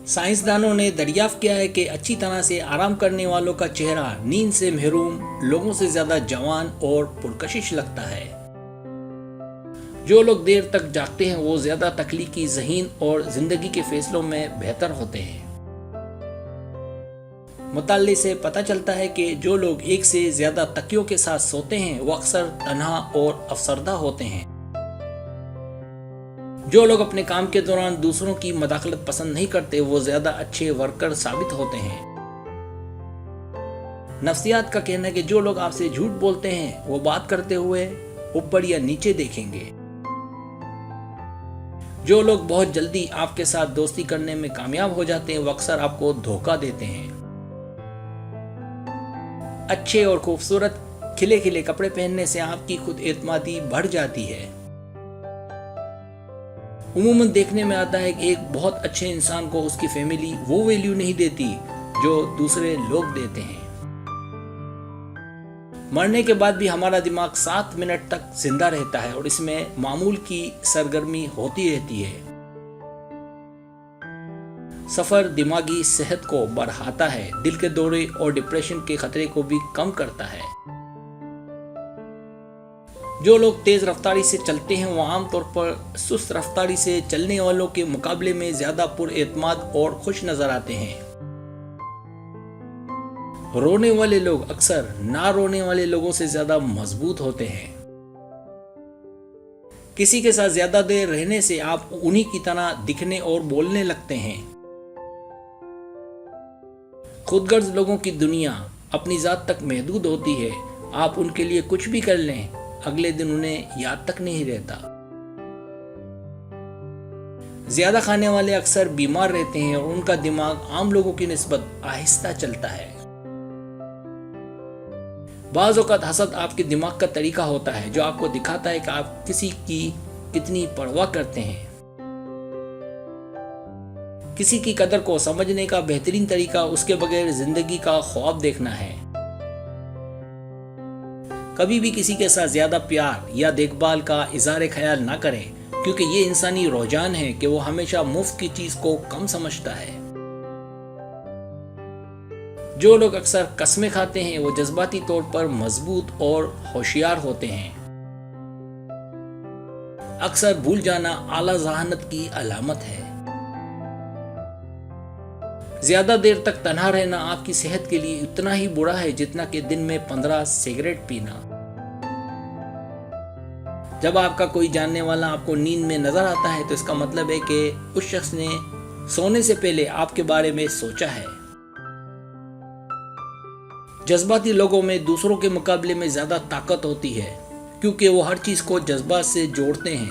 سائنسدانوں نے دریافت کیا ہے کہ اچھی طرح سے آرام کرنے والوں کا چہرہ نیند سے محروم لوگوں سے زیادہ جوان اور پرکشش لگتا ہے۔ جو لوگ دیر تک جاگتے ہیں وہ زیادہ تخلیقی، ذہین اور زندگی کے فیصلوں میں بہتر ہوتے ہیں۔ مطالعے سے پتہ چلتا ہے کہ جو لوگ ایک سے زیادہ تکیوں کے ساتھ سوتے ہیں وہ اکثر تنہا اور افسردہ ہوتے ہیں۔ جو لوگ اپنے کام کے دوران دوسروں کی مداخلت پسند نہیں کرتے وہ زیادہ اچھے ورکر ثابت ہوتے ہیں۔ نفسیات کا کہنا ہے کہ جو لوگ آپ سے جھوٹ بولتے ہیں وہ بات کرتے ہوئے اوپر یا نیچے دیکھیں گے۔ جو لوگ بہت جلدی آپ کے ساتھ دوستی کرنے میں کامیاب ہو جاتے ہیں وہ اکثر آپ کو دھوکہ دیتے ہیں۔ اچھے اور خوبصورت کھلے کھلے کپڑے پہننے سے آپ کی خود اعتمادی بڑھ جاتی ہے۔ عموماً دیکھنے میں آتا ہے کہ ایک بہت اچھے انسان کو اس کی فیملی وہ ویلیو نہیں دیتی جو دوسرے لوگ دیتے ہیں۔ مرنے کے بعد بھی ہمارا دماغ 7 منٹ تک زندہ رہتا ہے اور اس میں معمول کی سرگرمی ہوتی رہتی ہے۔ سفر دماغی صحت کو بڑھاتا ہے، دل کے دورے اور ڈپریشن کے خطرے کو بھی کم کرتا ہے۔ جو لوگ تیز رفتاری سے چلتے ہیں وہ عام طور پر سست رفتاری سے چلنے والوں کے مقابلے میں زیادہ پر اعتماد اور خوش نظر آتے ہیں۔ رونے والے لوگ اکثر نہ رونے والے لوگوں سے زیادہ مضبوط ہوتے ہیں۔ کسی کے ساتھ زیادہ دیر رہنے سے آپ انہی کی طرح دکھنے اور بولنے لگتے ہیں۔ خود غرض لوگوں کی دنیا اپنی ذات تک محدود ہوتی ہے۔ آپ ان کے لیے کچھ بھی کر لیں، اگلے دن انہیں یاد تک نہیں رہتا۔ زیادہ کھانے والے اکثر بیمار رہتے ہیں اور ان کا دماغ عام لوگوں کی نسبت آہستہ چلتا ہے۔ بعض اوقات حسد آپ کے دماغ کا طریقہ ہوتا ہے جو آپ کو دکھاتا ہے کہ آپ کسی کی کتنی پرواہ کرتے ہیں۔ کسی کی قدر کو سمجھنے کا بہترین طریقہ اس کے بغیر زندگی کا خواب دیکھنا ہے۔ کبھی بھی کسی کے ساتھ زیادہ پیار یا دیکھ بھال کا اظہار خیال نہ کریں کیونکہ یہ انسانی رجحان ہے کہ وہ ہمیشہ مفت کی چیز کو کم سمجھتا ہے۔ جو لوگ اکثر قسمیں کھاتے ہیں وہ جذباتی طور پر مضبوط اور ہوشیار ہوتے ہیں۔ اکثر بھول جانا اعلی ذہانت کی علامت ہے۔ زیادہ دیر تک تنہا رہنا آپ کی صحت کے لیے اتنا ہی برا ہے جتنا کہ دن میں 15 سگریٹ پینا۔ جب آپ کا کوئی جاننے والا آپ کو نیند میں نظر آتا ہے تو اس کا مطلب ہے کہ اس شخص نے سونے سے پہلے آپ کے بارے میں سوچا ہے۔ جذباتی لوگوں میں دوسروں کے مقابلے میں زیادہ طاقت ہوتی ہے کیونکہ وہ ہر چیز کو جذبات سے جوڑتے ہیں۔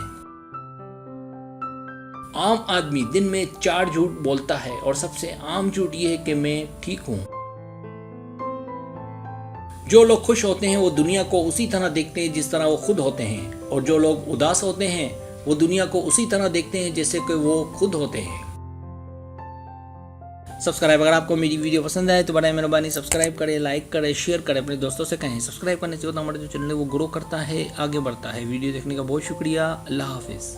عام آدمی دن میں 4 جھوٹ بولتا ہے اور سب سے عام جھوٹ یہ ہے کہ میں ٹھیک ہوں۔ جو لوگ خوش ہوتے ہیں وہ دنیا کو اسی طرح دیکھتے ہیں جس طرح وہ خود ہوتے ہیں، اور جو لوگ اداس ہوتے ہیں وہ دنیا کو اسی طرح دیکھتے ہیں جیسے کہ وہ خود ہوتے ہیں۔ سبسکرائب اگر آپ کو میری ویڈیو پسند آئے تو برائے مہربانی سبسکرائب کریں، لائک کریں، شیئر کریں، اپنے دوستوں سے کہیں۔ سبسکرائب کرنے سے ہوتا ہمارا جو چینل ہے وہ گرو کرتا ہے، آگے بڑھتا ہے۔ ویڈیو دیکھنے کا بہت شکریہ۔ اللہ حافظ۔